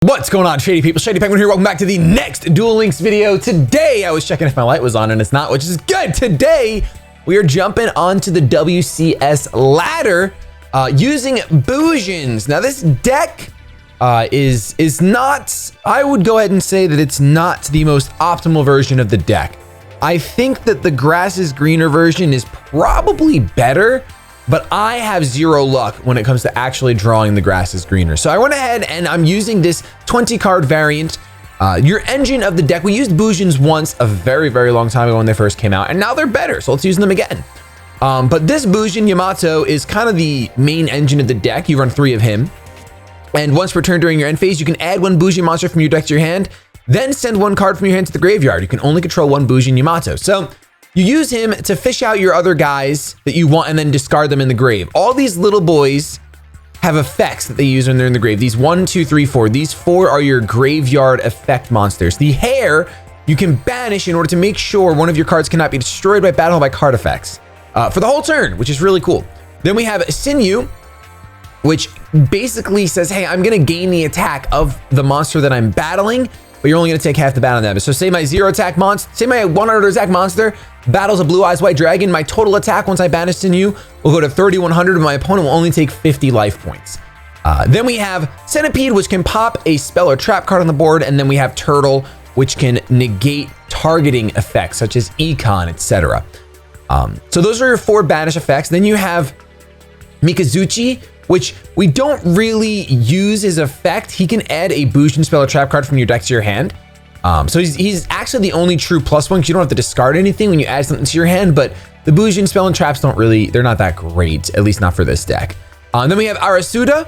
What's going on, Shady people? ShadyPenguinn here. Welcome back to the next Duel Links video. Today, I was checking if my light was on and it's not, which is good. Today, we are jumping onto the WCS ladder using Bujins. Now, this deck is not, I would go ahead and say that it's not the most optimal version of the deck. I think that the grass is greener version is probably better, but I have zero luck when it comes to actually drawing the grass is greener. So I went ahead and I'm using this 20 card variant. Your engine of the deck, we used Bujins once a very, very long time ago when they first came out, and now they're better, so let's use them again. But this Bujin Yamato is kind of the main engine of the deck. You run 3 of him. And once per turn during your end phase, you can add 1 Bujin monster from your deck to your hand, then send 1 card from your hand to the graveyard. You can only control 1 Bujin Yamato. So you use him to fish out your other guys that you want and then discard them in the grave. All these little boys have effects that they use when they're in the grave. These 1, 2, 3, 4. These 4 are your graveyard effect monsters. The hare you can banish in order to make sure one of your cards cannot be destroyed by battle by card effects for the whole turn, which is really cool. Then we have Sinew, which basically says, hey, I'm going to gain the attack of the monster that I'm battling, but you're only going to take half the battle damage. So say my 0 attack monster, say my 100 attack monster battles a blue eyes white dragon, my total attack once I banish Sinew will go to 3,100 and my opponent will only take 50 life points. Then we have Centipede, which can pop a spell or trap card on the board, and then we have Turtle, which can negate targeting effects such as Econ, etc. So those are your 4 banish effects. Then you have Mikazuchi, which we don't really use his effect. He can add a Bujin spell or trap card from your deck to your hand. So he's actually the only true +1 because you don't have to discard anything when you add something to your hand, but the Bujin spell and traps they're not that great, at least not for this deck. Then we have Arasuda,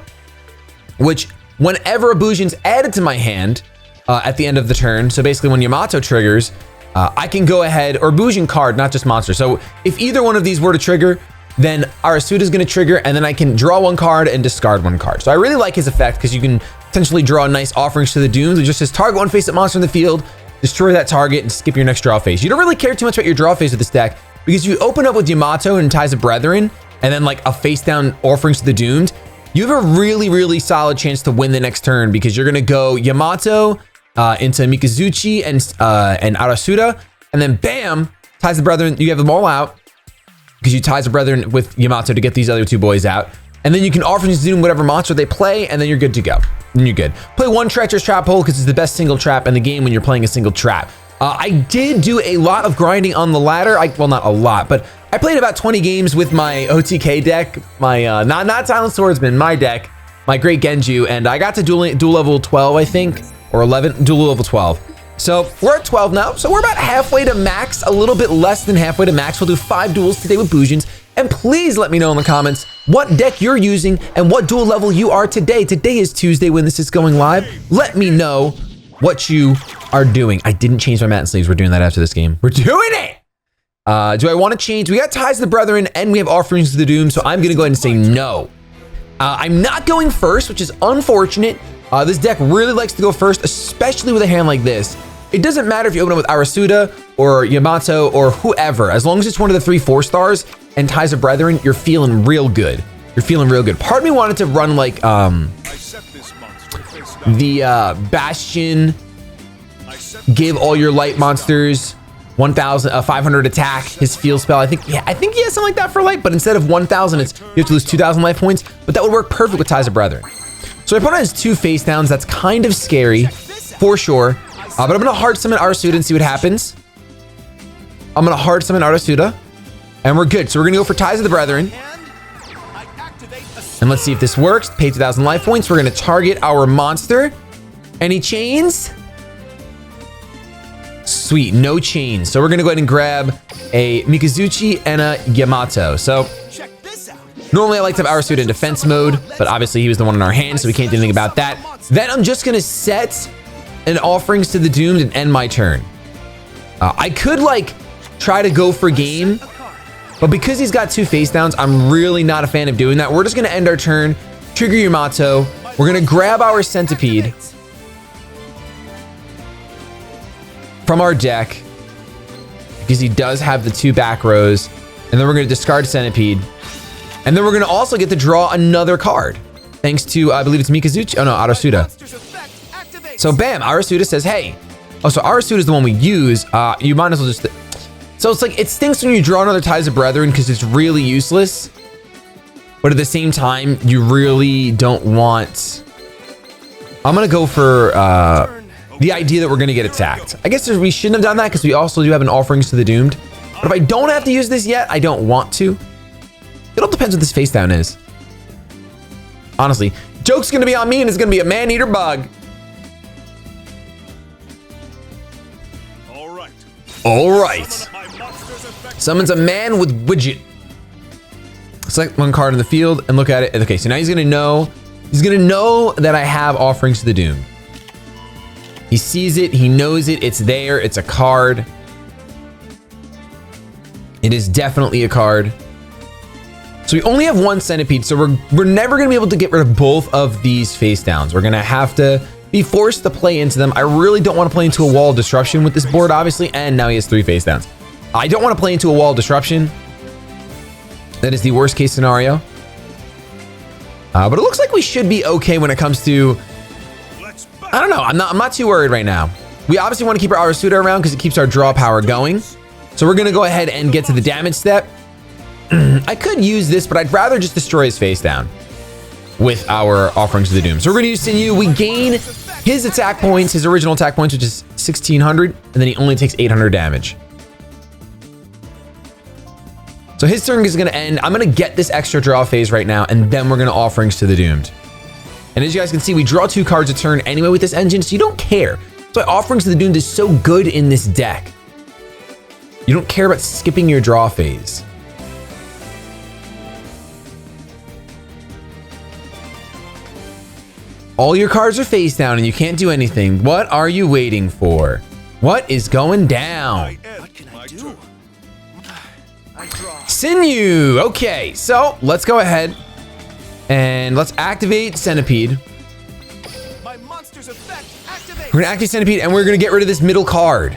which whenever a Bujin's added to my hand at the end of the turn, so basically when Yamato triggers, I can go ahead, or Bujin card, not just monster. So if either one of these were to trigger, then Arasuda is going to trigger, and then I can draw 1 card and discard 1 card. So I really like his effect because you can potentially draw nice offerings to the dooms. It just says target 1 face-up monster in the field, destroy that target, and skip your next draw phase. You don't really care too much about your draw phase with this deck because you open up with Yamato and Ties of Brethren, and then like a face-down offerings to the doomed. You have a really, really solid chance to win the next turn because you're going to go Yamato into Mikazuchi and Arasuda, and then bam, Ties of Brethren. You have them all out because you Ties of Brethren with Yamato to get these other 2 boys out. And then you can offer to Zoom whatever monster they play, and then you're good to go. Then you're good. Play 1 Treacherous Trap Hole because it's the best single trap in the game when you're playing a single trap. I did do a lot of grinding on the ladder. Well, not a lot, but I played about 20 games with my OTK deck, my not Silent Swordsman, my deck, my Great Genju, and I got to duel level 12, I think, or 11, duel level 12. So we're at 12 now, so we're about halfway to max, a little bit less than halfway to max. We'll do 5 duels today with Bujins, and please let me know in the comments what deck you're using and what duel level you are today. Today is Tuesday when this is going live. Let me know what you are doing. I didn't change my mat and sleeves. We're doing that after this game. We're doing it! Do I want to change? We got Ties of the Brethren and we have Offerings to the Doom, so I'm going to go ahead and say no. I'm not going first, which is unfortunate. This deck really likes to go first, especially with a hand like this. It doesn't matter if you open up with Arasuda or Yamato or whoever. As long as it's one of the 3 4-stars and Ties of Brethren, you're feeling real good. You're feeling real good. Part of me wanted to run like the Bastion, give all your light monsters 1,500 attack, his field spell. I think he has something like that for light, but instead of 1,000, you have to lose 2,000 life points, but that would work perfect with Ties of Brethren. So my opponent has 2 face downs. That's kind of scary, for sure. But I'm going to hard summon Arasuda and see what happens. I'm going to hard summon Arasuda, and we're good. So we're going to go for Ties of the Brethren. And let's see if this works. Pay 2,000 life points. We're going to target our monster. Any chains? Sweet, no chains. So we're going to go ahead and grab a Mikazuchi and a Yamato. So normally I like to have Arasuda in defense mode, but obviously he was the one in our hand, so we can't do anything about that. Then I'm just going to set an Offerings to the Doomed and end my turn. I could like try to go for game, but because he's got 2 face downs, I'm really not a fan of doing that. We're just going to end our turn, trigger Yamato. We're going to grab our Centipede from our deck because he does have the 2 back rows, and then we're going to discard Centipede, and then we're going to also get to draw another card thanks to, I believe it's Mikazuchi. Oh no, Arasuda. So bam, Arasuda says, hey. Oh, so Arasuda is the one we use. You might as well just... So it's like, it stinks when you draw another Ties of Brethren because it's really useless. But at the same time, you really don't want... I'm going to go for the idea that we're going to get attacked. I guess we shouldn't have done that because we also do have an Offerings to the Doomed. But if I don't have to use this yet, I don't want to. It all depends what this face down is. Honestly, joke's going to be on me and it's going to be a man-eater bug. All right. Summons a man with Bujin. Select one card in the field and look at it. Okay, so now he's gonna know that I have Offerings to the Doom. He sees it, he knows it, it's there, it's a card. It is definitely a card. So we only have one Centipede, so we're never gonna be able to get rid of both of these face downs. We're gonna have to be forced to play into them. I really don't want to play into a wall of disruption with this board, obviously, and now he has 3 face downs. I don't want to play into a wall of disruption. That is the worst case scenario. But it looks like we should be okay when it comes to... I don't know. I'm not too worried right now. We obviously want to keep our Arasuda around because it keeps our draw power going. So we're going to go ahead and get to the damage step. I could use this, but I'd rather just destroy his face down with our Offerings to the Doom. So we're going to use Sinew. We gain his attack points, his original attack points, which is 1600, and then he only takes 800 damage. So his turn is going to end. I'm going to get this extra draw phase right now, and then we're going to Offerings to the Doomed. And as you guys can see, we draw 2 cards a turn anyway with this engine, so you don't care. That's why Offerings to the Doomed is so good in this deck. You don't care about skipping your draw phase. All your cards are face down and you can't do anything. What are you waiting for? What is going down? What can I do? Sinew. Okay, so let's go ahead and let's activate Centipede. My monster's effect activates. We're gonna activate Centipede and we're gonna get rid of this middle card.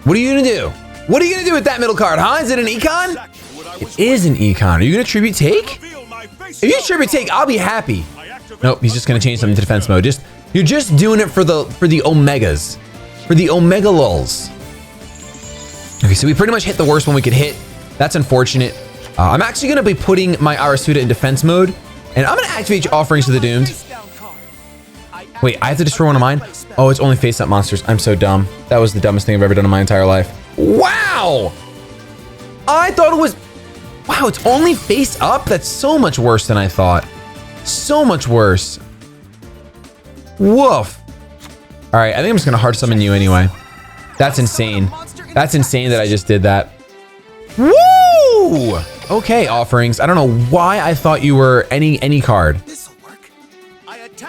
What are you gonna do? What are you gonna do with that middle card, huh? Is it an econ? It is an econ. Are you gonna tribute take? If you tribute take, I'll be happy. Nope, he's just gonna change something to defense mode. You're just doing it for the omegas, for the omega lulls. Okay, so we pretty much hit the worst one we could hit. That's unfortunate. I'm actually gonna be putting my Arasuda in defense mode, and I'm gonna activate Offerings to the Doomed. Wait, I have to destroy one of mine? Oh, it's only face-up monsters. I'm so dumb. That was the dumbest thing I've ever done in my entire life. Wow! I thought it was... Wow, it's only face-up? That's so much worse than I thought. So much worse. Woof. All right, I think I'm just going to hard summon you anyway. That's insane. That's insane that I just did that. Woo! Okay, Offerings. I don't know why I thought you were any card.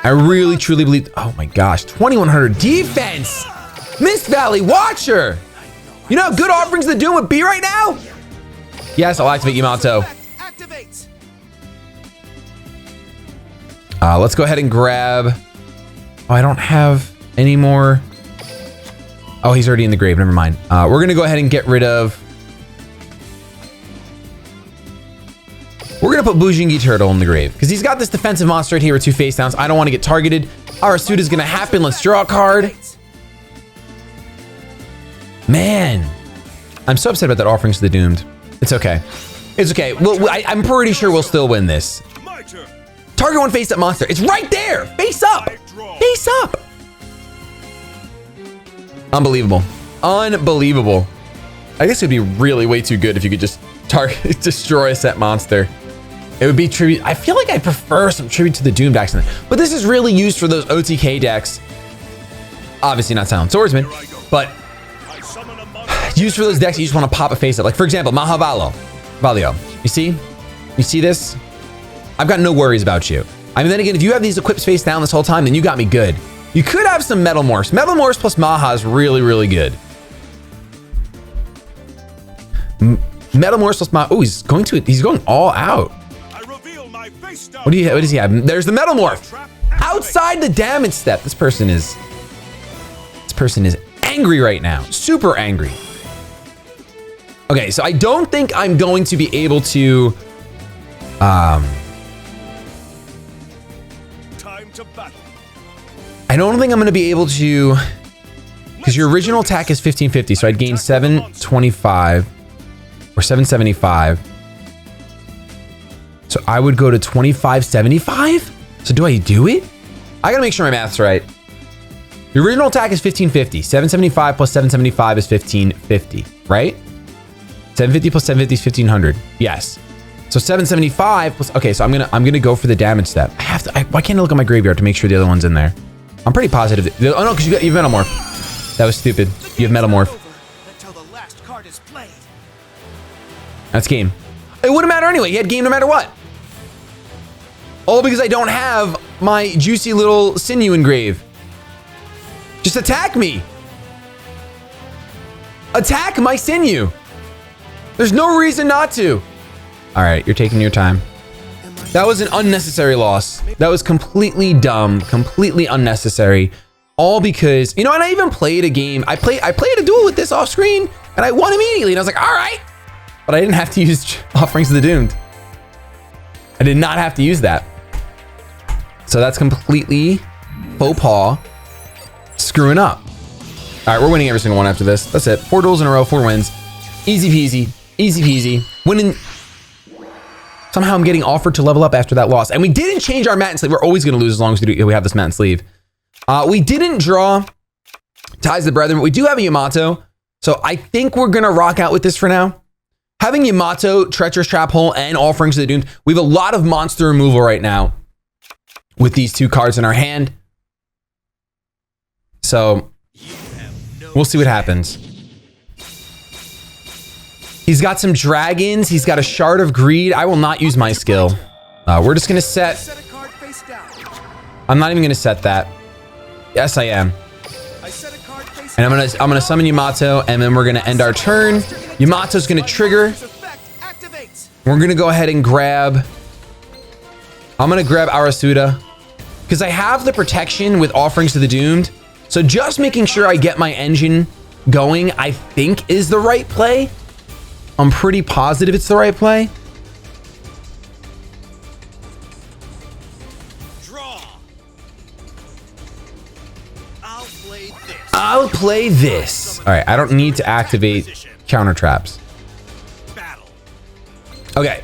I really truly believe. Oh my gosh, 2100 defense. Mist Valley Watcher. You know how good Offerings to the Doom would be right now? Yes, I'll activate Yamato. Let's go ahead and grab. Oh, I don't have any more. Oh, he's already in the grave. Never mind. We're gonna go ahead and get rid of. We're gonna put Bujin Turtle in the grave because he's got this defensive monster right here with 2 face downs. I don't want to get targeted. Arasuda is gonna happen. Let's draw a card. Man, I'm so upset about that Offerings to the Doomed. It's okay. It's okay. I'm pretty sure we'll still win this. Target 1 face up monster. It's right there. Face up. Face up. Unbelievable. Unbelievable. I guess it'd be really way too good if you could just target destroy a set monster. It would be tribute. I feel like I prefer some tribute to the Doom decks, but this is really used for those OTK decks. Obviously not Silent Swordsman, but used for those decks you just want to pop a face up. Like for example, Valio. You see this? I've got no worries about you. I mean, then again, if you have these equips face down this whole time, then you got me good. You could have some Metal Morphs. Metal Morphs plus Maha is really, really good. Metal Morphs plus Maha. Oh, he's going all out. What does he have? There's the Metal Morph. Outside the damage step. This person is angry right now. Super angry. Okay, so I don't think I'm going to be able to... Time to battle. I don't think I'm going to be able to... Because your original attack is 1550, so I'd gain 725 or 775. So I would go to 2575? So do I do it? I gotta make sure my math's right. The original attack is 1550. 775 plus 775 is 1550, right? 750 plus 750 is 1500. Yes. So 775 plus, okay, so I'm gonna go for the damage step. I have to, why can't I look at my graveyard to make sure the other one's in there? I'm pretty positive. Oh no, because you have Metamorph. That was stupid. You have Metamorph. That's game. It wouldn't matter anyway. He had game no matter what. All because I don't have my juicy little sinew engrave. Just attack me. Attack my sinew. There's no reason not to. All right, you're taking your time. That was an unnecessary loss. That was completely dumb, completely unnecessary. All because, you know, and I even played a game. I played a duel with this off screen and I won immediately. And I was like, all right. But I didn't have to use Offerings of the Doomed. I did not have to use that. So that's completely faux pas screwing up. All right, we're winning every single one after this. That's it. 4 duels in a row, 4 wins. Easy peasy, easy peasy. Winning. Somehow I'm getting offered to level up after that loss. And we didn't change our mat and sleeve. We're always going to lose as long as we have this mat and sleeve. We didn't draw Ties of the Brethren, but we do have a Yamato. So I think we're going to rock out with this for now. Having Yamato, Treacherous Trap Hole, and Offerings of the Doomed, we have a lot of monster removal right now with these 2 cards in our hand. So we'll see what happens. He's got some dragons. He's got a Shard of Greed. I will not use my skill. We're just going to set... I'm not even going to set that. Yes, I am. And I'm gonna summon Yamato, and then we're going to end our turn. Yamato's going to trigger. We're going to go ahead and grab... I'm going to grab Arasuda. Because I have the protection with Offerings of the Doomed. So just making sure I get my engine going, I think is the right play. I'm pretty positive it's the right play. Draw. I'll play this. All right, I don't need to activate counter traps. Okay,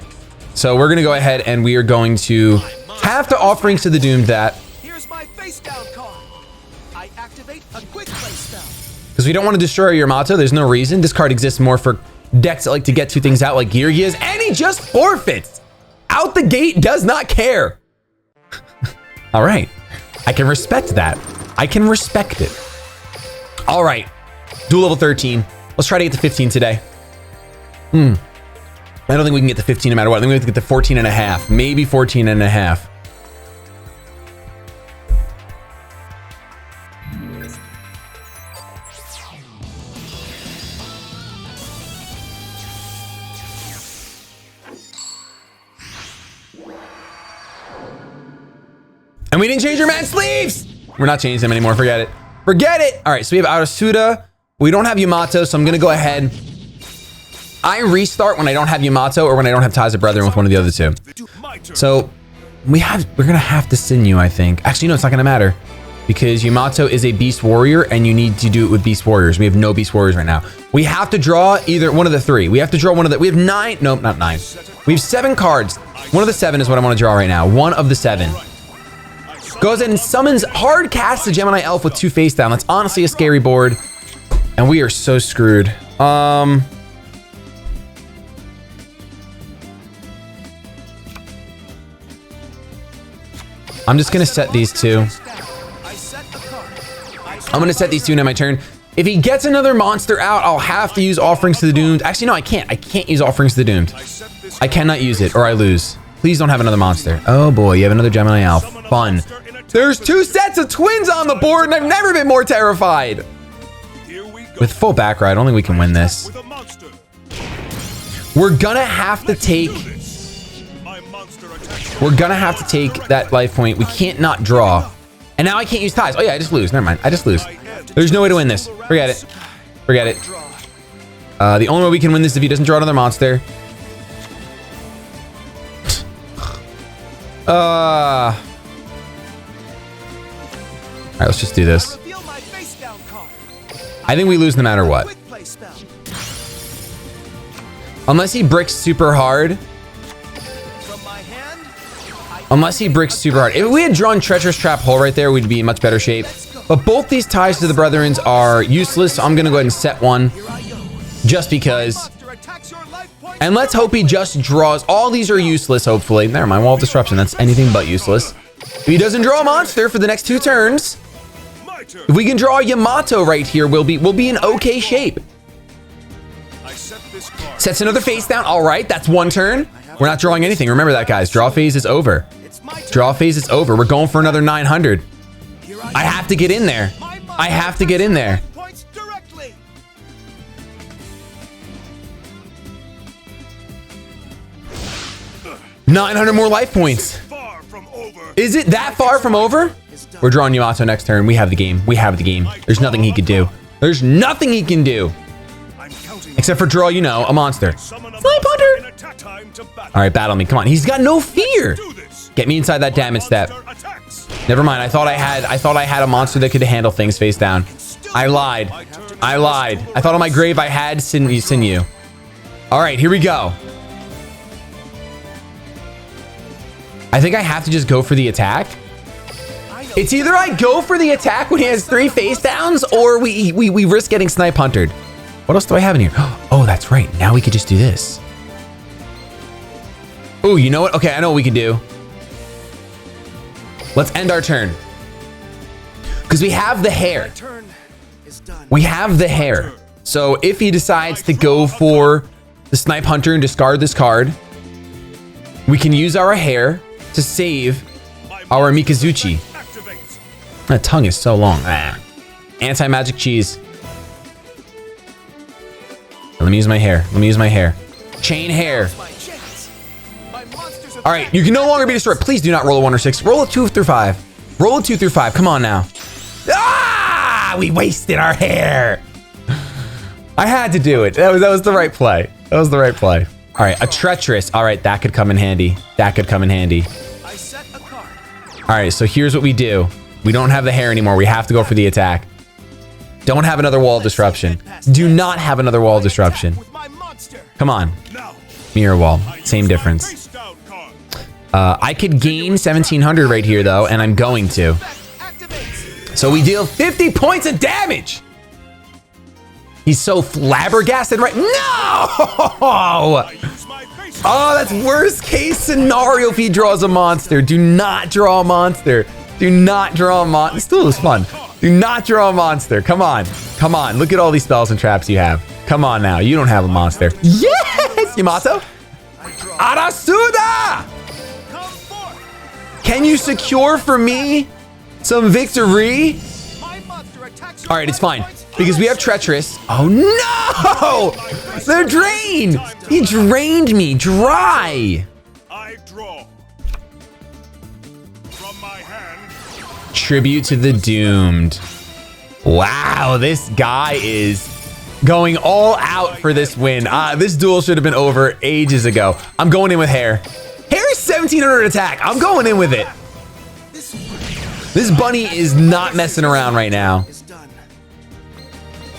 so we're gonna go ahead and we are going to have to Offerings to the Doomed that. Here's my face down card. I activate a quick face down. Because we don't want to destroy Yamato. There's no reason. This card exists more for decks that like to get 2 things out like YuGiOh's, and he just forfeits. Out the gate, does not care. All right, I can respect that. I can respect it. All right, duel level 13. Let's try to get to 15 today. I don't think we can get to 15 no matter what. I think we have to get to 14 and a half, maybe 14 and a half. And we didn't change our mat sleeves. We're not changing them anymore. Forget it. Forget it. All right, so we have Arasuda. We don't have Yamato, so I'm going to go ahead. I restart when I don't have Yamato or when I don't have Ties of Brethren with one of the other 2. So we're going to have to Sinew, I think. Actually, no, it's not going to matter because Yamato is a Beast Warrior and you need to do it with Beast Warriors. We have no Beast Warriors right now. We have to draw either one of the 3. We have to draw one of the, we have 9. Nope, not 9. We have 7 cards. One of the 7 is what I want to draw right now. One of the 7. Goes in and summons hard cast the Gemini Elf with 2 face down. That's honestly a scary board. And we are so screwed. I'm just going to set these 2. I'm going to set these 2 into my turn. If he gets another monster out, I'll have to use Offerings to the Doomed. Actually, no, I can't. I can't use Offerings to the Doomed. I cannot use it or I lose. Please don't have another monster. Oh boy, you have another Gemini Elf. Fun. There's 2 sets of twins on the board and I've never been more terrified. With full back ride, I don't think we can win this. We're gonna have to take... We're gonna have to take that life point. We can't not draw. And now I can't use ties. Oh yeah, I just lose. Never mind. I just lose. There's no way to win this. Forget it. Forget it. The only way we can win this is if he doesn't draw another monster. All right, let's just do this. I think we lose no matter what. Unless he bricks super hard. Unless he bricks super hard. If we had drawn Treacherous Trap Hole right there, we'd be in much better shape. But both these ties to the Brethrens are useless, so I'm going to go ahead and set one. Just because. And let's hope he just draws. All these are useless, hopefully. Never mind, Wall of Disruption. That's anything but useless. If he doesn't draw a monster for the next 2 turns, if we can draw a Yamato right here, we'll be in okay shape. Sets another face down. All right, that's 1 turn. We're not drawing anything. Remember that, guys. Draw phase is over. Draw phase is over. We're going for another 900. I have to get in there. I have to get in there. $900 more life points. Is it that far from over? We're drawing Yamato next turn. We have the game. We have the game. There's nothing he could do. There's nothing he can do. Except for draw, you know, a monster. Snipe Hunter! All right, battle me. Come on. He's got no fear. Get me inside that damage step. Never mind. I thought I had a monster that could handle things face down. I lied. I lied. I thought on my grave I had Sinew. All right, here we go. I think I have to just go for the attack. It's either I go for the attack when he has 3 face downs, or we risk getting Snipe Huntered. What else do I have in here? Oh, that's right. Now we could just do this. Oh, you know what? Okay, I know what we can do. Let's end our turn. Because we have the hair. We have the hair. So if he decides to go for the Snipe Hunter and discard this card, we can use our hair to save our Mikazuchi. That tongue is so long. Anti-magic cheese. Let me use my hair. Let me use my hair. Chain hair. All right, you can no longer be destroyed. Please do not roll a 1 or 6. Roll a 2 through 5. Roll a 2 through 5. Come on now. Ah! We wasted our hair. I had to do it. That was the right play. That was the right play. All right, a treacherous. All right, that could come in handy. That could come in handy. All right, so here's what we do. We don't have the hair anymore. We have to go for the attack. Don't have another wall of disruption. Do not have another wall of disruption. Come on. Mirror wall. Same difference. I could gain 1700 right here, though, and I'm going to. So we deal 50 points of damage. He's so flabbergasted right. No! Oh, that's worst case scenario if he draws a monster. Do not draw a monster. Do not draw a monster. Still is fun. Do not draw a monster. Come on. Come on. Look at all these spells and traps you have. Come on now. You don't have a monster. Yes! Yamato. Arasuda! Can you secure for me some victory? All right, it's fine. Because we have Treacherous. Oh, no! They're drained! He drained me dry. I draw. From my hand. Tribute to the Doomed. Wow, this guy is going all out for this win. This duel should have been over ages ago. I'm going in with hair. Hair is 1700 attack. I'm going in with it. This bunny is not messing around right now.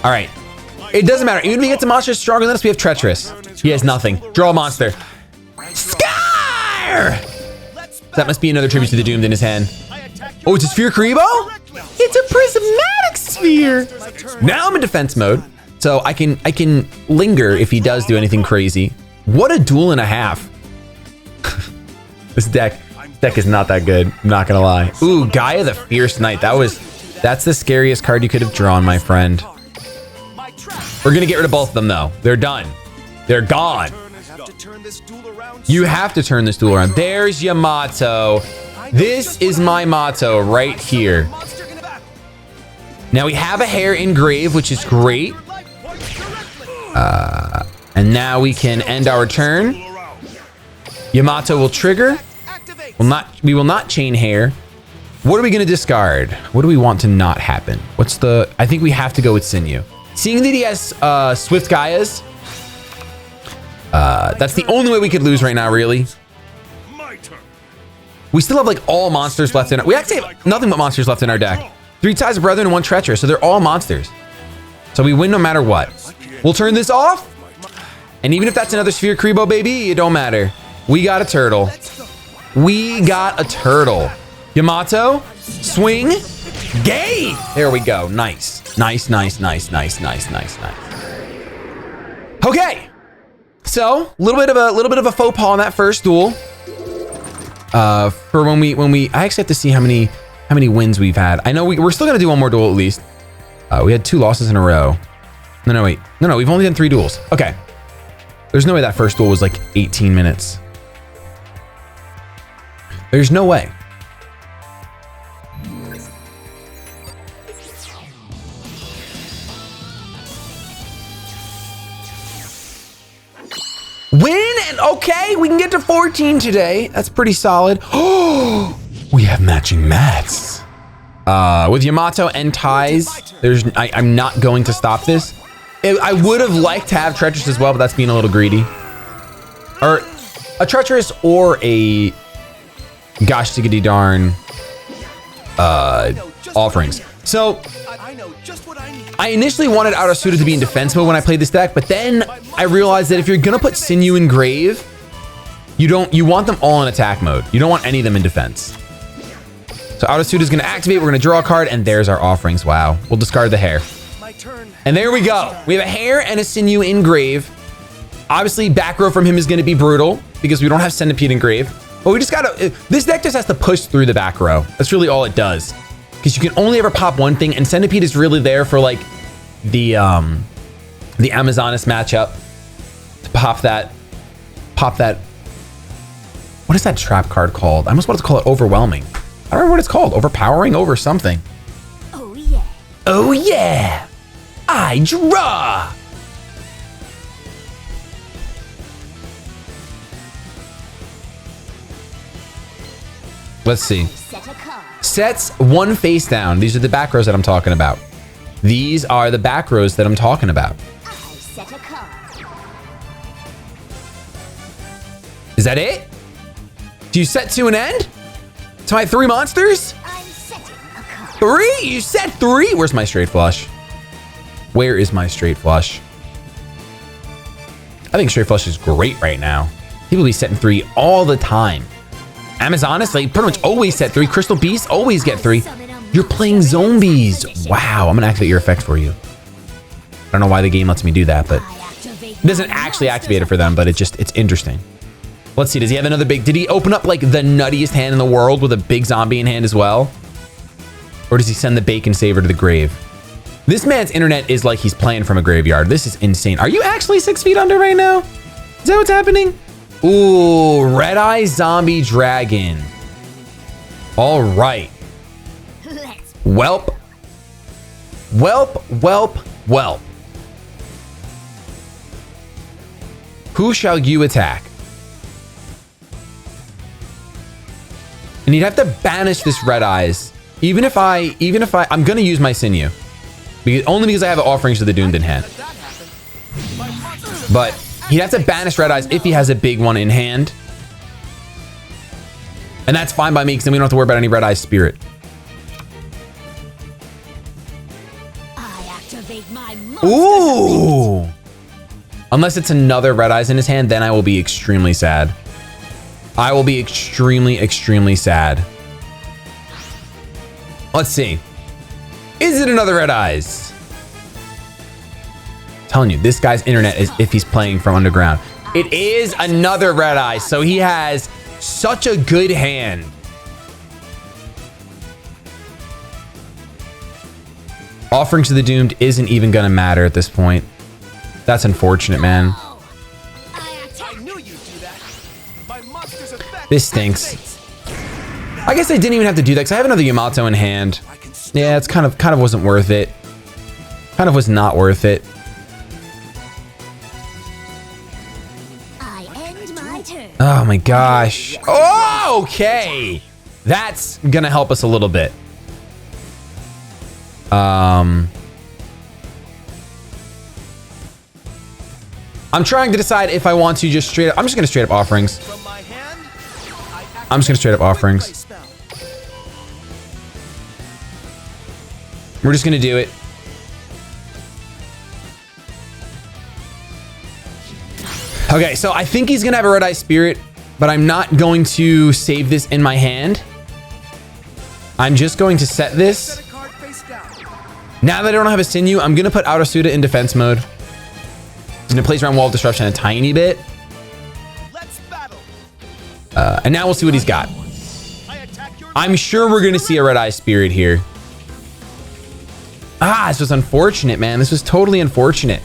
All right. It doesn't matter. Even if he gets a monster stronger than us, we have Treacherous. He has nothing. Draw a monster. Scar! That must be another tribute to the Doomed in his hand. Oh, it's a Sphere Karibo? It's a prismatic sphere. Now I'm in defense mode. So I can linger if he does do anything crazy. What a duel and a half. This deck is not that good. I'm not gonna lie. Ooh, Gaia the Fierce Knight. That's the scariest card you could have drawn, my friend. We're gonna get rid of both of them though. They're done. They're gone. You have to turn this duel around. There's Yamato. This is my motto right here. Now we have a hair engrave, which is great. And now we can end our turn. Yamato will trigger. We will not chain hair. What are we gonna discard? What do we want to not happen? I think we have to go with Sinew. Seeing that he has Swift Gaias, That's the only way we could lose right now, really. We still have like all monsters left in it. We actually have nothing but monsters left in our deck. 3 ties of brethren and 1 treacherous, so they're all monsters. So we win no matter what. We'll turn this off. And even if that's another Sphere Kribo, baby, it don't matter. We got a turtle. We got a turtle. Yamato, swing, gay. There we go. Nice. Nice, nice, nice, nice, nice, nice, nice. Okay. So a little bit of a faux pas on that first duel. For when we I actually have to see how many wins we've had. I know we're still gonna do one more duel at least. We had 2 losses in a row. No, wait. No, we've only done 3 duels. Okay. There's no way that first duel was like 18 minutes. There's no way. Win and okay, we can get to 14 today. That's pretty solid. Oh, we have matching mats. With Yamato and ties, I'm not going to stop this. I would have liked to have treacherous as well, but that's being a little greedy. Or a treacherous or a gosh diggity darn offerings. So I initially wanted Outer Suited to be in defense mode when I played this deck, but then I realized that if you're gonna put Sinew in Grave, you want them all in attack mode. You don't want any of them in defense. So Outer Suited is gonna activate, we're gonna draw a card, and there's our offerings. Wow. We'll discard the hair. And there we go. We have a hair and a Sinew in Grave. Obviously, back row from him is gonna be brutal because we don't have Centipede in Grave. But we just gotta, this deck just has to push through the back row. That's really all it does. Because you can only ever pop one thing, and Centipede is really there for like the Amazonas matchup. To pop that, what is that trap card called? I almost want to call it Overwhelming. I don't remember what it's called. Overpowering over something. Oh yeah. Oh yeah. I draw. Let's see. Sets 1 face down. These are the back rows that I'm talking about. These are the back rows that I'm talking about. Is that it? Do you set to an end? To my 3 monsters? 3? You set 3? Where's my straight flush? Where is my straight flush? I think straight flush is great right now. People be setting 3 all the time. Amazonas, like pretty much always set 3. Crystal Beasts always get 3. You're playing zombies. Wow, I'm gonna activate your effect for you. I don't know why the game lets me do that, but it doesn't actually activate it for them, but it's interesting. Let's see, does he have another big, did he open up like the nuttiest hand in the world with a big zombie in hand as well? Or does he send the bacon saver to the grave? This man's internet is like he's playing from a graveyard. This is insane. Are you actually 6 feet under right now? Is that what's happening? Ooh, Red Eye Zombie Dragon. All right. Welp. Welp, whelp, whelp. Who shall you attack? And you'd have to banish this Red Eyes. Even if I'm gonna use my Sinew. Only because I have offerings to the Doomed in hand. But he'd have to banish Red Eyes if he has a big one in hand. And that's fine by me because then we don't have to worry about any Red Eyes Spirit. Ooh! Unless it's another Red Eyes in his hand, then I will be extremely sad. I will be extremely, extremely sad. Let's see. Is it another Red Eyes? I'm telling you, this guy's internet is if he's playing from underground. It is another Red Eyes, so he has such a good hand. Offering to the Doomed isn't even gonna matter at this point. That's unfortunate, man. This stinks. I guess I didn't even have to do that because I have another Yamato in hand. Yeah, it's kind of wasn't worth it. Kind of was not worth it. Oh my gosh. Oh, okay. That's gonna help us a little bit. I'm trying to decide if I want to just straight up. I'm just gonna straight up offerings. From my hand, I'm just gonna straight up offerings. quick play spell. We're just gonna do it. Okay, so I think he's gonna have a Red Eye Spirit, but I'm not going to save this in my hand. I'm just going to set this. Set a card face down. Now that I don't have a Sinew, I'm gonna put Arasuda in defense mode. He's gonna place around Wall of Disruption a tiny bit. Let's battle. And now we'll see what he's got. I attack your I'm sure we're gonna see a Red Eye Spirit here. Ah, this was unfortunate, man. This was totally unfortunate.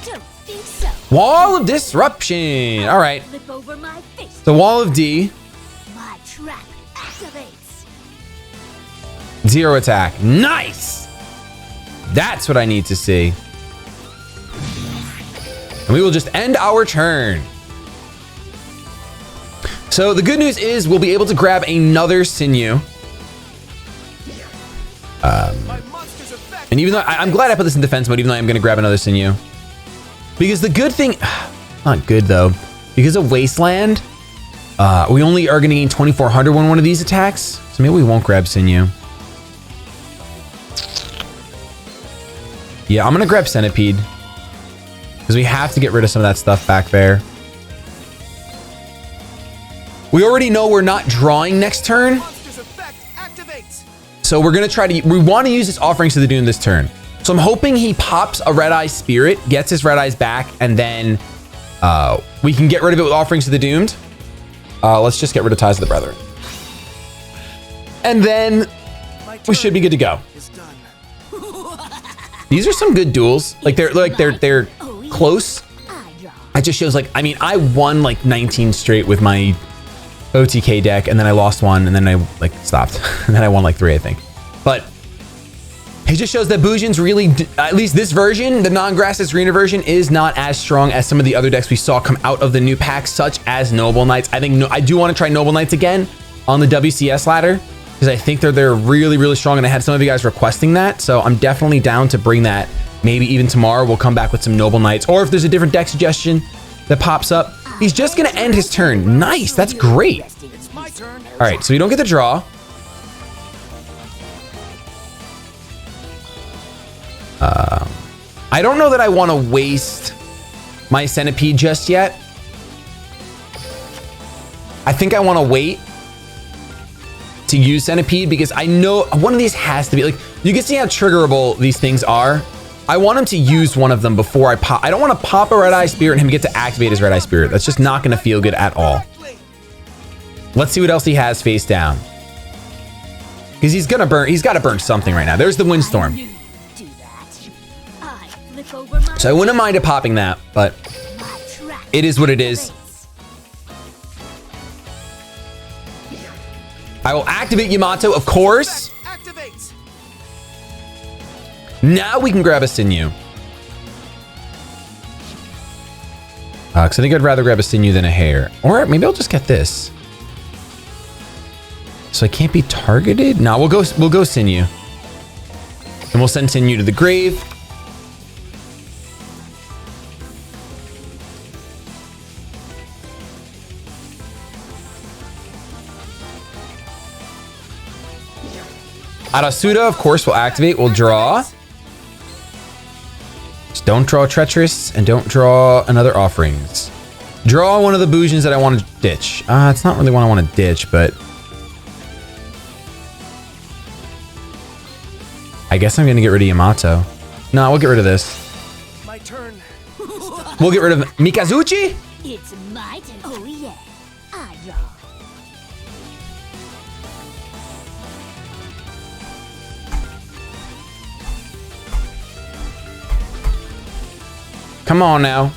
Don't think so. Wall of Disruption. All right. Flip over my face. The Wall of D. My trap activates. 0 attack. Nice. That's what I need to see. And we will just end our turn. So the good news is we'll be able to grab another Sinew. my monster's effect. And even though I'm glad I put this in defense mode, even though I'm going to grab another Sinew. Because the good thing, not good though, because of Wasteland, we only are going to gain 2,400 when one of these attacks. So maybe we won't grab Sinew. Yeah, I'm going to grab Centipede. Because we have to get rid of some of that stuff back there. We already know we're not drawing next turn. Monster's effect activates. So we're going to try to, we want to use his Offerings to the Doom this turn. So I'm hoping he pops a Red Eye Spirit, gets his Red Eyes back, and then we can get rid of it with Offerings to the Doomed. Let's just get rid of Ties of the Brethren. And then we should be good to go. Is done. These are some good duels. They're close. I draw. It just shows like, I mean, I won like 19 straight with my OTK deck, and then I lost one, and then I like stopped. And then I won like 3, I think. But it just shows that Bujin's really, at least this version, the non-Grassless Arena version, is not as strong as some of the other decks we saw come out of the new pack, such as Noble Knights. I think I do want to try Noble Knights again on the WCS ladder, because I think they're really, really strong, and I had some of you guys requesting that. So I'm definitely down to bring that. Maybe even tomorrow we'll come back with some Noble Knights, or if there's a different deck suggestion that pops up. He's just going to end his turn. Nice. That's great. It's my turn. All right, so we don't get the draw. I don't know that I want to waste my Centipede just yet. I think I want to wait to use Centipede because I know one of these has to be, like, you can see how triggerable these things are. I want him to use one of them before I pop. I don't want to pop a Red Eye Spirit and him get to activate his Red Eye Spirit. That's just not going to feel good at all. Let's see what else he has face down. Because he's got to burn something right now. There's the Windstorm. Do that. I flip over my So I wouldn't mind it popping that, but my trap it is what it is. activates. I will activate Yamato, of course. Activates. Now we can grab a Sinew. Because I think I'd rather grab a Sinew than a Hair. Or maybe I'll just get this. So I can't be targeted? No, we'll go Sinew. And we'll send Sinew to the grave. Arasuda, of course, will activate. We'll draw. Just don't draw Treacherous and don't draw another Offerings. Draw one of the Bujins that I want to ditch. It's not really one I want to ditch, but I guess I'm going to get rid of Yamato. No, we'll get rid of this. My turn. We'll get rid of Mikazuchi. It's my turn. Oh yeah. I draw. Come on now.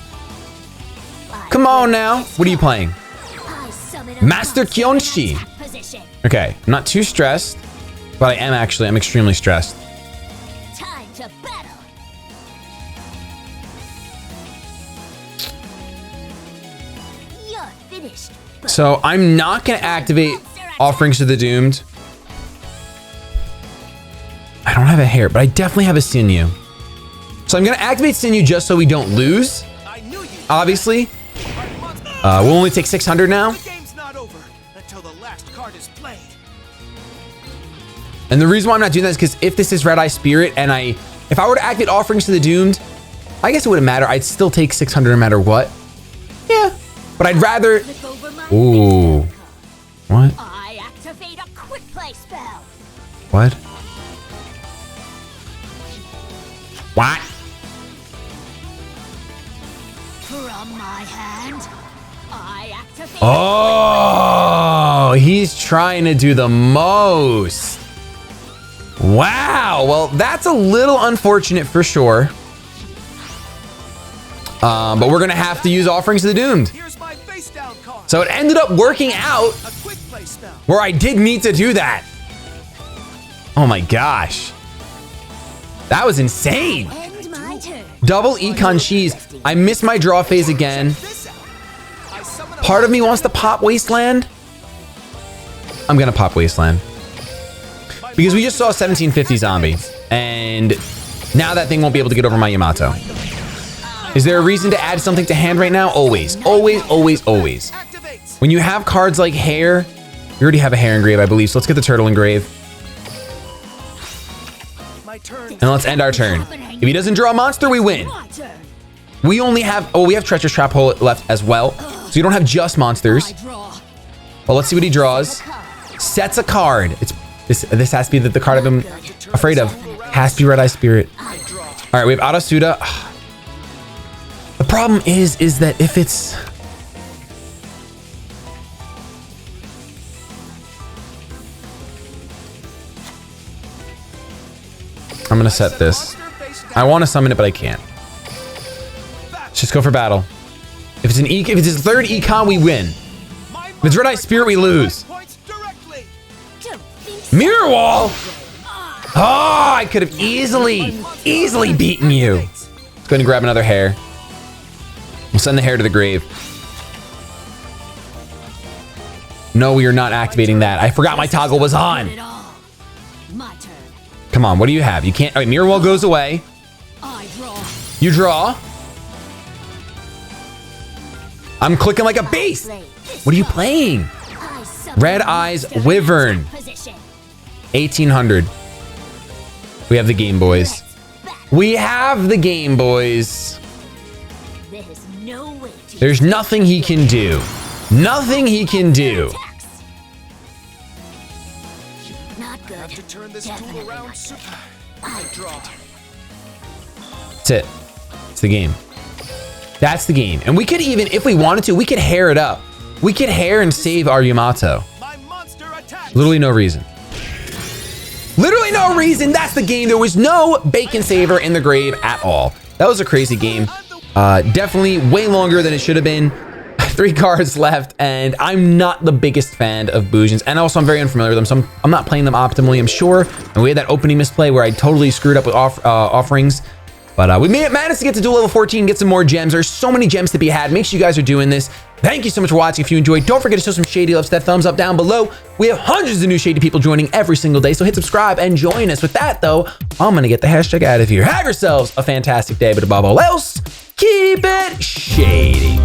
Come on now. What are you playing? I summon a Master monster Kyonshi. in attack position. Okay, I'm not too stressed, but I'm extremely stressed. Time to battle. You're finished. So I'm not going to activate Offerings to the Doomed. I don't have a Hair, but I definitely have a Sinew. So I'm gonna activate Sinew just so we don't lose. I knew you. Obviously. We'll only take 600 now. The game's not over until the last card is played. And the reason why I'm not doing that is because if this is Red Eye Spirit and if I were to activate Offerings to the Doomed, I guess it wouldn't matter. I'd still take 600 no matter what. Yeah. But I'd rather... Look over my Ooh. face down What? card. I activate a quick play spell. What? What? From my hand, I activate Oh, he's trying to do the most. Wow. Well, that's a little unfortunate for sure. But we're going to have to use Offerings to the Doomed. Here's my face down card. So it ended up working out A quick play spell. where I did need to do that. Oh my gosh. That was insane. end my turn. Double Econ Cheese. I missed my draw phase again. This out. I summon a Part of me wants to pop Wasteland. I'm going to pop Wasteland. Because we just saw a 1750 zombie. And now that thing won't be able to get over my Yamato. Is there a reason to add something to hand right now? Always. Always, always, always. activates. When you have cards like Hare, we already have a Hare engrave, I believe. So let's get the Turtle engrave. My turn. And let's end our turn. If he doesn't draw a monster, we win. My turn. We only have... Oh, we have Treacherous Trap Hole left as well. So you don't have just monsters. I draw. Well, let's see what he draws. Sets a card. This has to be the card I'm afraid of. Has to be Red Eye Spirit. I draw. All right, we have Arasuda. The problem is that if it's... I'm going to set this. I want to summon it, but I can't. Let's just go for battle. If it's if it's his third econ, we win. If it's Red Eye Spirit, we lose. Points directly. Don't think so. Mirror Wall! Oh, I could have easily beaten you. Let's go ahead and grab another Hare. We'll send the Hare to the grave. No, we are not activating that. I forgot my toggle was on. It all. My turn. Come on, what do you have? You can't... All right, Mirror Wall goes away. I draw. You draw. I'm clicking like a beast. What are you playing? I summon Red a Eyes monster in Wyvern. attack position. 1800. We have the Game Boys. Let's battle. We have the Game Boys. There's no way to There's nothing he can do. Nothing he can do. attacks. Not good. Have to turn this Definitely tool around. not Super. good. I draw. That's it. It's the game. That's the game. And we could even, if we wanted to, we could Hare it up. We could Hare and save our Yamato. My monster attacks. Literally no reason. Literally no reason. That's the game. There was no Bacon Saver in the grave at all. That was a crazy game. Definitely way longer than it should have been. 3 cards left, and I'm not the biggest fan of Bujins, and also I'm very unfamiliar with them, so I'm not playing them optimally, I'm sure. And we had that opening misplay where I totally screwed up with offerings. But we managed to get to duel level 14, get some more gems. There's so many gems to be had. Make sure you guys are doing this. Thank you so much for watching. If you enjoyed, don't forget to show some Shady love. That thumbs up down below. We have hundreds of new Shady people joining every single day, so hit subscribe and join us. With that, though, I'm going to get the hashtag out of here. Have yourselves a fantastic day, but above all else, keep it shady.